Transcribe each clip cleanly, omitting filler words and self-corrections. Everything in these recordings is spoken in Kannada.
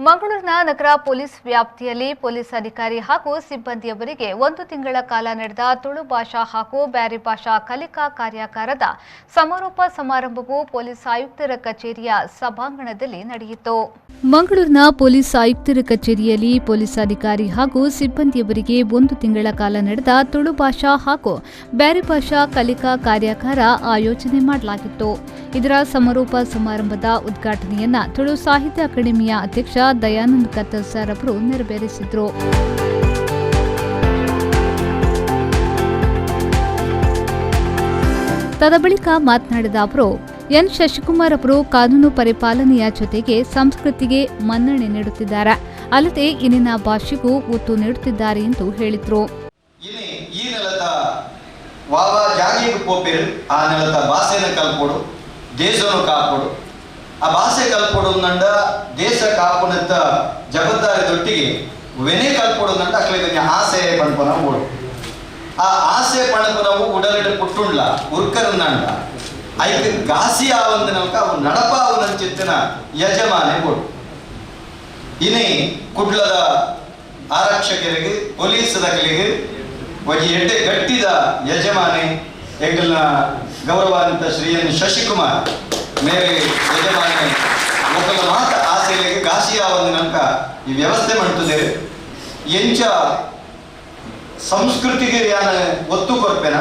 ಮಂಗಳೂರಿನ ನಗರ ಪೊಲೀಸ್ ವ್ಯಾಪ್ತಿಯಲ್ಲಿ ಪೊಲೀಸ್ ಅಧಿಕಾರಿ ಹಾಗೂ ಸಿಬ್ಬಂದಿಯವರಿಗೆ 1 ತಿಂಗಳ ಕಾಲ ನಡೆದ ತುಳು ಭಾಷಾ ಹಾಗೂ ಬ್ಯಾರಿ ಭಾಷಾ ಕಲಿಕಾ ಕಾರ್ಯಾಗಾರದ ಸಮಾರೋಪ ಸಮಾರಂಭವು ಪೊಲೀಸ್ ಆಯುಕ್ತರ ಕಚೇರಿಯ ಸಭಾಂಗಣದಲ್ಲಿ ನಡೆಯಿತು. ಮಂಗಳೂರಿನ ಪೊಲೀಸ್ ಆಯುಕ್ತರ ಕಚೇರಿಯಲ್ಲಿ ಪೊಲೀಸ್ ಅಧಿಕಾರಿ ಹಾಗೂ ಸಿಬ್ಬಂದಿಯವರಿಗೆ 1 ತಿಂಗಳ ಕಾಲ ನಡೆದ ತುಳು ಭಾಷಾ ಹಾಗೂ ಬ್ಯಾರಿ ಭಾಷಾ ಕಲಿಕಾ ಕಾರ್ಯಾಗಾರ ಆಯೋಜನೆ ಮಾಡಲಾಗಿತ್ತು. ಇದರ ಸಮಾರೋಪ ಸಮಾರಂಭದ ಉದ್ಘಾಟನೆಯನ್ನ ತುಳು ಸಾಹಿತ್ಯ ಅಕಾಡೆಮಿಯ ಅಧ್ಯಕ್ಷ ದಯಾನಂದ್ ಕತ್ತಲ್ ಸರ್ ಅವರು ನೆರವೇರಿಸಿದರು. ತದಬಳಿಕ ಮಾತನಾಡಿದ ಅವರು ಎನ್ ಶಶಿಕುಮಾರ್ ಅವರು ಕಾನೂನು ಪರಿಪಾಲನೆಯ ಜೊತೆಗೆ ಸಂಸ್ಕೃತಿಗೆ ಮನ್ನಣೆ ನೀಡುತ್ತಿದ್ದಾರೆ, ಅಲ್ಲದೆ ಇಲ್ಲಿನ ಭಾಷೆಗೂ ಒತ್ತು ನೀಡುತ್ತಿದ್ದಾರೆ ಎಂದು ಹೇಳಿದರು. ಈ ನೆಲದ ವಾವ ಜಾಗಿಗೆ ಪೋಪೇರು ಆ ನೆಲದ ಭಾಷೆನ ಕಲ್ಪೋಡು ದೇಶವನ್ನು ಕಾಪೋಡು ಆ ಭಾಷೆ ಕಲ್ಪೋಡು ನಂಡ ದೇಶ ಕಾಪುನತ್ತ ಜವಾಬ್ದಾರಿದೊಟ್ಟಿಗೆ ವೆನೆ ಕಲ್ಪೋಡು ನಂಡ ಅಕ್ಲೆ ಆಸೆ ಪಣಪನ ಓಡು ಆ ಆಸೆ ಪಣಪನವು ಉಡಲಿಡ ಪುಟ್ಟುಂಡ್ಲ ಉರ್ಕರನ್ನಂಡ ಐಕ್ ಗಾಸಿ ಆವಂದ ನಲ್ಕ ಅವು ನಡಪಾವು ನಂಚಿತ್ತಿನ ಯಜಮಾನೆ ಓಡು ಇನಿ ಕುಡ್ಲದ ಆರಕ್ಷಕರಿಗೆ ಪೊಲೀಸರಿಗೆ ಒಂದು ಎಡ್ಡೆ ಗಟ್ಟಿದ ಯಜಮಾನೆ ಎಂಗಲ್ನ ಗೌರವಾನ್ವಿತ ಶ್ರೀ ಎನ್ ಶಶಿಕುಮಾರ್ ಮೇರೆ ಯಜಮಾನೆ ಒಕ್ಕಲ ಮಾತ ಆಸೆಗಳಿಗೆ ಘಾಸಿಯಾವಂದ ನಂಕ ಈ ವ್ಯವಸ್ಥೆ ಮಾಡ್ತಿದ್ದೇವೆ. ಎಂಚ ಸಂಸ್ಕೃತಿಗೆ ಯಾನ ಒತ್ತು ಕೊರ್ಪೆನ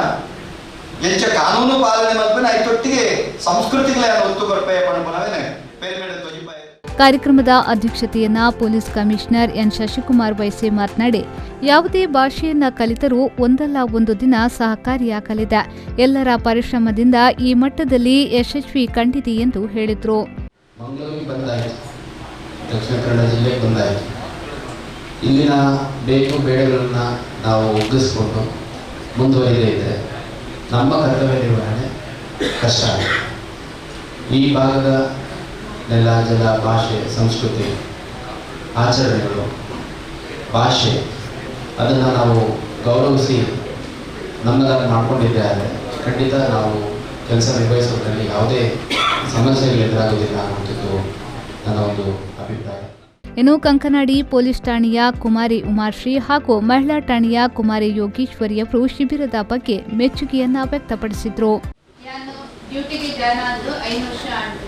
ಎಂಚ ಕಾನೂನು ಪಾಲನೆ ಮಲ್ಪೆನ ಐತೊಟ್ಟಿಗೆ ಸಂಸ್ಕೃತಿಗೆ ಯಾನ ಒತ್ತು ಕೊರ್ಪೆ ಪಣಪನವೇನೆ ಪೇರ್ಮೇಡ ತೊಜಿಪಾಯ. ಕಾರ್ಯಕ್ರಮದ ಅಧ್ಯಕ್ಷತೆಯನ್ನ ಪೊಲೀಸ್ ಕಮಿಷನರ್ ಎನ್ ಶಶಿಕುಮಾರ್ ವಹಿಸಿ ಮಾತನಾಡಿ, ಯಾವುದೇ ಭಾಷೆಯನ್ನ ಕಲಿತರೂ ಒಂದಲ್ಲ ಒಂದು ದಿನ ಸಹಕಾರಿಯಾಗಲಿದೆ. ಎಲ್ಲರ ಪರಿಶ್ರಮದಿಂದ ಈ ಮಟ್ಟದಲ್ಲಿ ಯಶಸ್ವಿ ಕಂಡಿದೆ ಎಂದು ಹೇಳಿದರು. ಮಂಗಳೂರಿಗೆ ಬಂದಾಯಿತು, ದಕ್ಷಿಣ ಕನ್ನಡ ಜಿಲ್ಲೆಗೆ ಬಂದಾಯಿತು. ಇಲ್ಲಿನ ಬೇಕು ಬೇಡಗಳನ್ನು ನಾವು ಒಗ್ಗಿಸ್ಕೊಂಡು ಮುಂದುವರಿದೇ ಇದ್ದರೆ ನಮ್ಮ ಕರ್ತವ್ಯ ನಿರ್ವಹಣೆ ಕಷ್ಟ ಆಗಿದೆ. ಈ ಭಾಗದ ನೆಲ ಜಲ ಭಾಷೆ ಸಂಸ್ಕೃತಿ ಆಚರಣೆಗಳು ಭಾಷೆ ಅದನ್ನು ನಾವು ಗೌರವಿಸಿ ನಮ್ಮದಾಗಿ ಮಾಡಿಕೊಂಡಿದ್ದಾರೆ. ಖಂಡಿತ ನಾವು ಕೆಲಸ ನಿರ್ವಹಿಸುವುದರಲ್ಲಿ ಯಾವುದೇ ಸಮಸ್ಯೆಗಳು ಎದುರಾಗುವುದಿಲ್ಲ ಅನ್ನುವಂಥದ್ದು ನನ್ನ ಒಂದು ಅಭಿಪ್ರಾಯ. ಇನ್ನು ಕಂಕನಾಡಿ ಪೊಲೀಸ್ ಠಾಣೆಯ ಕುಮಾರಿ ಉಮಾಶ್ರೀ ಹಾಗೂ ಮಹಿಳಾ ಠಾಣೆಯ ಕುಮಾರಿ ಯೋಗೀಶ್ವರಿ ಅವರು ಶಿಬಿರದ ಬಗ್ಗೆ ಮೆಚ್ಚುಗೆಯನ್ನ ವ್ಯಕ್ತಪಡಿಸಿದರು. ಡ್ಯೂಟಿಗೆ ಜಾಯ್ನ್ ಆದ್ರು 5 ವರ್ಷ ಆಂಡು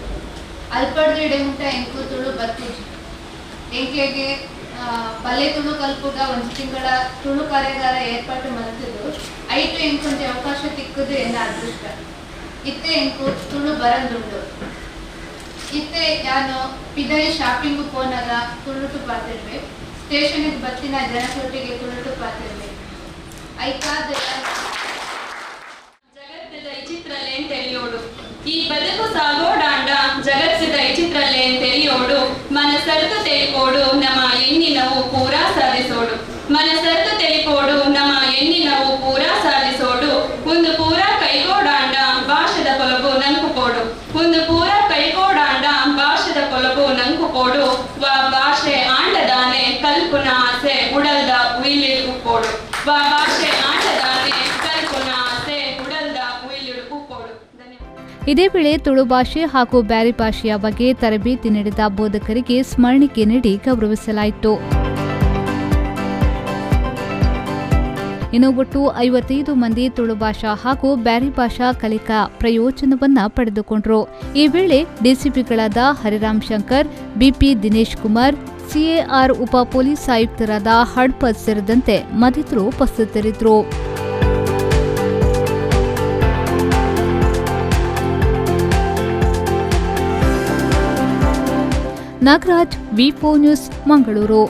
ಅಲ್ಪಡ್ದಿಡೆ ಮುಟ್ಟ ಎಂಕು ತುಳು ಬತ್ತಿಜಿ ಎಂಕ್ಲೆಗೆ ಬಲ್ಲೆ ತುಳು ಕಲ್ಪುಗ 1 ತಿಂಗಳ ತುಳು ಕಾರ್ಯಾಗಾರ ಏರ್ಪಾಟು ಮಾಡ್ತಿದ್ದು ಐಟು ಎಂಕೊಂಚ ಅವಕಾಶ ತಿಕ್ಕುದು ಎನ್ನ ಅದೃಷ್ಟ. ಇತ್ತೆ ಎಂಕು ತುಳು ಬರಂದುಂಡು. ಇತ್ತೆ ಯಾನು ಪಿದೈ ಶಾಪಿಂಗು ಪೋನಾಗ ತುಳುಟು ಪಾತಿರ್ವೆ, ಸ್ಟೇಷನ್ಗೆ ಬತ್ತಿನ ಜನಸೊಟ್ಟಿಗೆ ತುಳುಟು ಪಾತಿರ್ವೆ. ಐಕಾದ ಜಗತ್ತಿದ ಇಚಿತ್ರಲ್ಲೇ ತಿಳಿಯೋಡು ಈ ಬದುಕು ಸಾಗೋಡಾಂಡ ಜಗತ್ತಿದ ಇಚಿತ್ರಲ್ಲೇ ತಿಳಿಯೋಡು ಮನಸರ್ತು ತೆಲಿಕೋಡು ನಮ್ಮ ಎಣ್ಣಿನವು ಪೂರಾ ಸಾಧಿಸೋಡು ಮನಸರ್ತು ತೆಲಿಕೋಡು ನಮ್ಮ ಎಣ್ಣಿನವು ಪೂರಾ ಸಾಧಿಸೋಡು ಒಂದು ಪೂರಾ ಕೈಗೋಡಾಂಡ ಭಾಷದ ಕೊಲಬು ನಂಕುಕೋಡು ಒಂದು ಪೂರಾ ಕೈಗೋಡಾಂಡ ಭಾಷದ ಕೊಲಬು ನಂಕುಕೋಡು ವಾ ಭಾಷೆ ಆಂಡದಾನೆ ಕಲ್ಪುನ ಆಸೆ ಉಡಲ್ದ ಉಯಿಲಿಡುಕೋಡು ವಾ ಭಾಷೆ ಆಂಡದಾನೆ ಕಲ್ಪುನ ಆಸೆ ಉಡಲ್ದ ಉಯಿಲಿಡುಕೋಡು. ಇದೇ ವೇಳೆ ತುಳು ಭಾಷೆ ಹಾಗೂ ಬ್ಯಾರಿ ಭಾಷೆಯ ಬಗ್ಗೆ ತರಬೇತಿ ನೀಡಿದ ಬೋಧಕರಿಗೆ ಸ್ಮರಣಿಕೆ ನೀಡಿ ಗೌರವಿಸಲಾಯಿತು. ಇನ್ನು ಒಟ್ಟು 55 ಮಂದಿ ತುಳು ಭಾಷಾ ಹಾಗೂ ಬ್ಯಾರಿ ಭಾಷಾ ಕಲಿಕಾ ಪ್ರಯೋಜನವನ್ನ ಪಡೆದುಕೊಂಡರು. ಈ ವೇಳೆ ಡಿಸಿಪಿಗಳಾದ ಹರಿರಾಮ್ ಶಂಕರ್, ಬಿಪಿ ದಿನೇಶ್ ಕುಮಾರ್, ಸಿಎಆರ್ ಉಪ ಪೊಲೀಸ್ ಆಯುಕ್ತರಾದ ಹಡ್ಪತ್ ಸೇರಿದಂತೆ ಮತ್ತಿತರರು ಉಪಸ್ಥಿತರಿದ್ದರು. ನಾಗರಾಜ್, ವಿ4 ನ್ಯೂಸ್, ಮಂಗಳೂರು.